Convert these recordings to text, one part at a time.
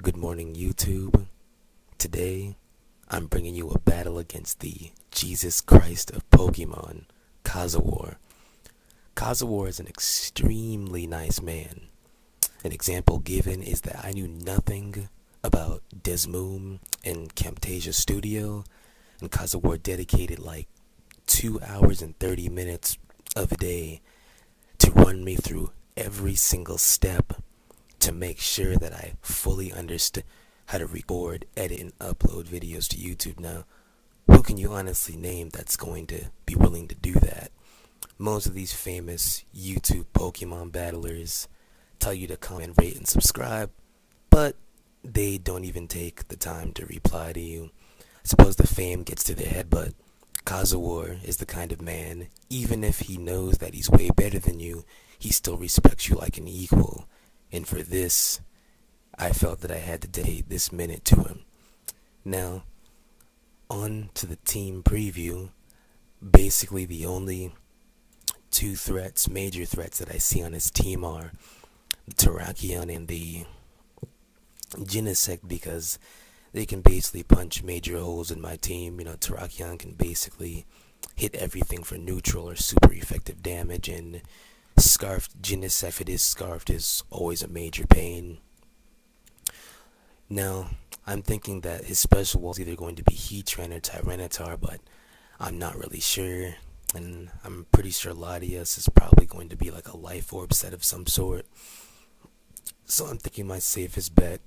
Good morning, YouTube. Today, I'm bringing you a battle against the Jesus Christ of Pokemon, KazoWAR. KazoWAR is an extremely nice man. An example given is that I knew nothing about Desmoom and Camtasia Studio, and KazoWAR dedicated like 2 hours and 30 minutes of a day to run me through every single step to make sure that I fully understood how to record, edit, and upload videos to YouTube. Now, who can you honestly name that's going to be willing to do that? Most of these famous YouTube Pokemon battlers tell you to comment, rate, and subscribe, but they don't even take the time to reply to you. I suppose the fame gets to their head, but KazoWAR is the kind of man, even if he knows that he's way better than you, he still respects you like an equal. And for this, I felt that I had to dedicate this minute to him. Now, on to the team preview. Basically, the only two major threats that I see on his team are Terrakion and the Genesect, because they can basically punch major holes in my team. Terrakion can basically hit everything for neutral or super effective damage, and Scarfed Genesect, if it is Scarfed, is always a major pain. Now, I'm thinking that his special wall is either going to be Heatran or Tyranitar, but I'm not really sure. And I'm pretty sure Latias is probably going to be like a Life Orb set of some sort. So I'm thinking my safest bet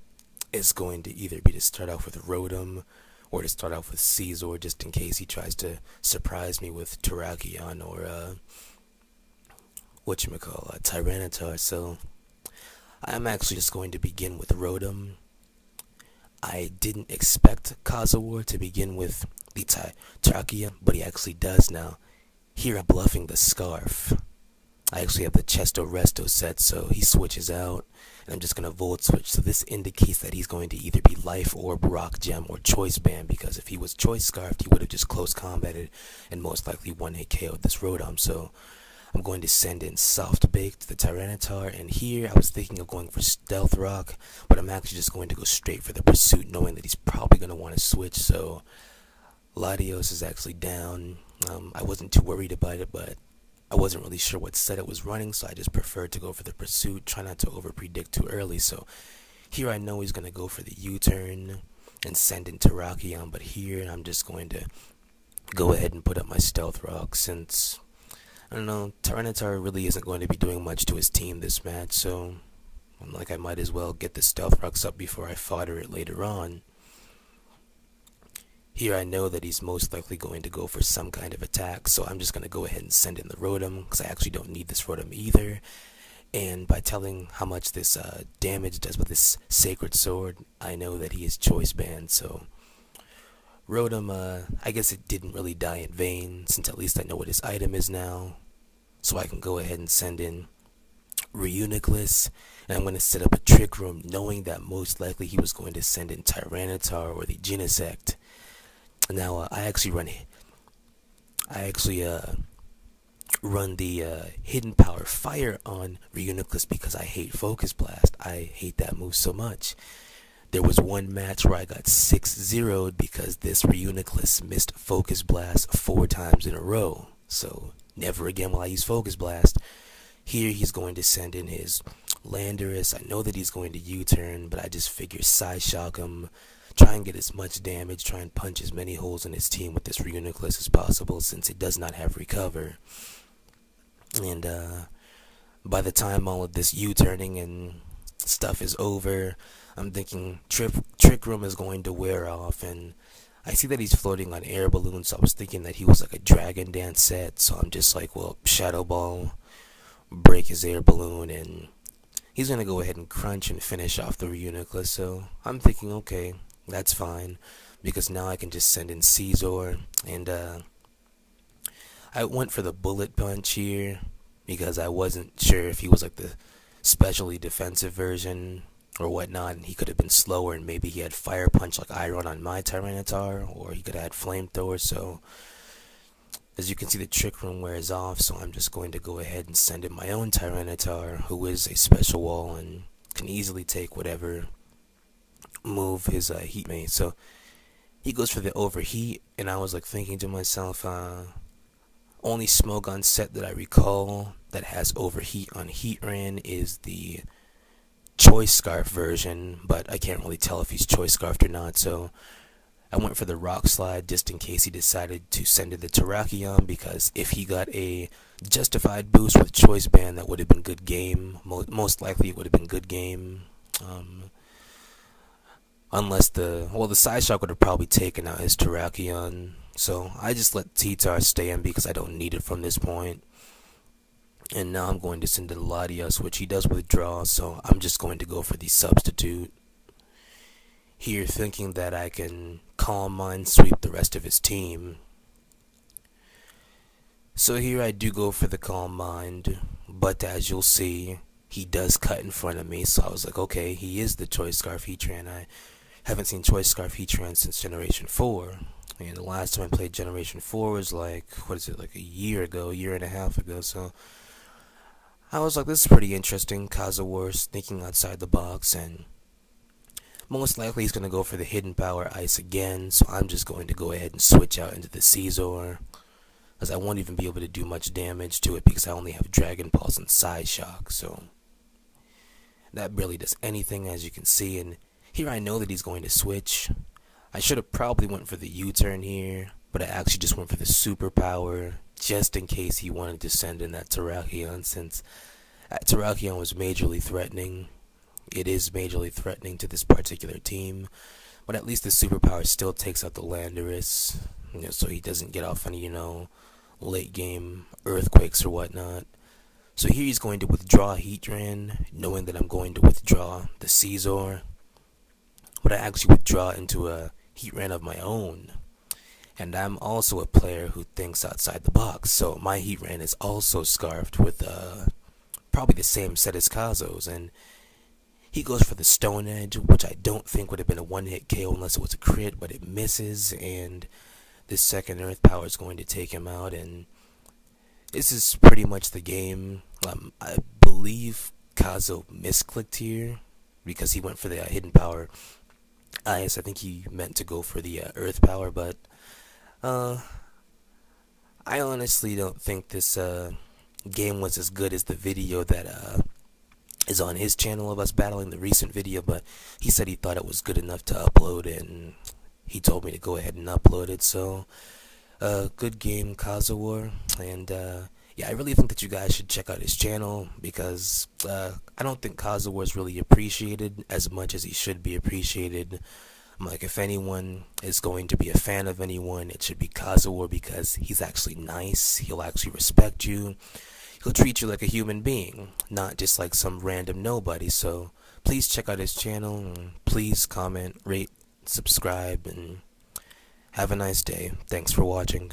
is going to either be to start off with Rotom or to start off with Caesar, just in case he tries to surprise me with Terrakion or Tyranitar. So I'm actually just going to begin with Rotom. I didn't expect KazoWAR to begin with the Terrakion, but he actually does now. Here I'm bluffing the Scarf. I actually have the Chesto Resto set, so he switches out, and I'm just going to Volt Switch. So this indicates that he's going to either be Life Orb, Rock Gem, or Choice Band, because if he was Choice Scarfed, he would have just close combated and most likely one-hit KO'd this Rotom. So I'm going to send in Soft Bake to the Tyranitar, and here I was thinking of going for Stealth Rock, but I'm actually just going to go straight for the Pursuit, knowing that he's probably going to want to switch. So Latios is actually down. I wasn't too worried about it, but I wasn't really sure what set it was running, so I just preferred to go for the Pursuit, try not to over-predict too early. So here I know he's going to go for the U-turn and send in Terrakion, but here I'm just going to go ahead and put up my Stealth Rock, since I don't know, Tyranitar really isn't going to be doing much to his team this match, so I'm like, I might as well get the Stealth Rocks up before I fodder it later on. Here I know that he's most likely going to go for some kind of attack, so I'm just going to go ahead and send in the Rotom, because I actually don't need this Rotom either. And by telling how much this damage does with this Sacred Sword, I know that he is Choice Band, so Rotom, I guess it didn't really die in vain, since at least I know what his item is now. So I can go ahead and send in Reuniclus, and I'm going to set up a Trick Room, knowing that most likely he was going to send in Tyranitar or the Genesect. Now, I actually run the Hidden Power Fire on Reuniclus because I hate Focus Blast. I hate that move so much. There was one match where I got 6-0'd because this Reuniclus missed Focus Blast 4 times in a row. So never again will I use Focus Blast. Here he's going to send in his Landorus. I know that he's going to U-turn, but I just figure Psyshock him, try and get as much damage, try and punch as many holes in his team with this Reuniclus as possible, since it does not have Recover. And by the time all of this U-turning and stuff is over, I'm thinking Trick Room is going to wear off, and I see that he's floating on Air Balloon, so I was thinking that he was like a Dragon Dance set, so I'm just like, well, Shadow Ball, break his Air Balloon, and he's going to go ahead and crunch and finish off the Reuniclus. So I'm thinking, okay, that's fine, because now I can just send in Caesar, and I went for the Bullet Punch here, because I wasn't sure if he was like the specially defensive version or whatnot, and he could have been slower, and maybe he had Fire Punch like Iron on my Tyranitar, or he could have had Flamethrower. So as you can see, the Trick Room wears off, so I'm just going to go ahead and send in my own Tyranitar, who is a special wall and can easily take whatever move his heat mate. So he goes for the overheat, and I was like thinking to myself, only Smogon set that I recall that has overheat on Heatran is the Choice Scarf version, but I can't really tell if he's Choice Scarfed or not, so I went for the Rock Slide just in case he decided to send in the Terrakion, because if he got a justified boost with Choice Band, that would have been good game. Most likely it would have been good game. Unless the Psyshock would have probably taken out his Terrakion. So I just let T-Tar stay in because I don't need it from this point. And now I'm going to send the Latias, which he does withdraw, so I'm just going to go for the substitute. Here, thinking that I can Calm Mind sweep the rest of his team. So here I do go for the Calm Mind, but as you'll see, he does cut in front of me, so I was like, okay, he is the Choice Scarf Heatran. I haven't seen Choice Scarf Heatran since Generation 4. And the last time I played Generation 4 was like a year and a half ago, so I was like, this is pretty interesting. KazoWAR's thinking outside the box, and most likely he's going to go for the Hidden Power Ice again, so I'm just going to go ahead and switch out into the Caesar, as I won't even be able to do much damage to it because I only have Dragon Pulse and Psyshock, so that barely does anything, as you can see. And here I know that he's going to switch. I should have probably went for the U-turn here, but I actually just went for the Superpower, just in case he wanted to send in that Terrakion, since that Terrakion was majorly threatening. It is majorly threatening to this particular team, but at least the Superpower still takes out the Landorus, so he doesn't get off any, late game earthquakes or whatnot. So here he's going to withdraw Heatran, knowing that I'm going to withdraw the Caesar, but I actually withdraw into a Heatran of my own. And I'm also a player who thinks outside the box, so my Heatran is also scarfed with probably the same set as Kazo's, and he goes for the Stone Edge, which I don't think would have been a one-hit KO unless it was a crit, but it misses, and this second Earth Power is going to take him out, and this is pretty much the game. I believe Kazo misclicked here because he went for the Hidden Power Ice. I think he meant to go for the Earth Power, but I honestly don't think this game was as good as the video that is on his channel of us battling, the recent video, but he said he thought it was good enough to upload, and he told me to go ahead and upload it. So good game, KazoWAR, and yeah, I really think that you guys should check out his channel, because I don't think KazoWAR is really appreciated as much as he should be appreciated. Like, if anyone is going to be a fan of anyone, it should be KazoWAR, because he's actually nice. He'll actually respect you. He'll treat you like a human being, not just like some random nobody. So please check out his channel, and please comment, rate, subscribe, and have a nice day. Thanks for watching.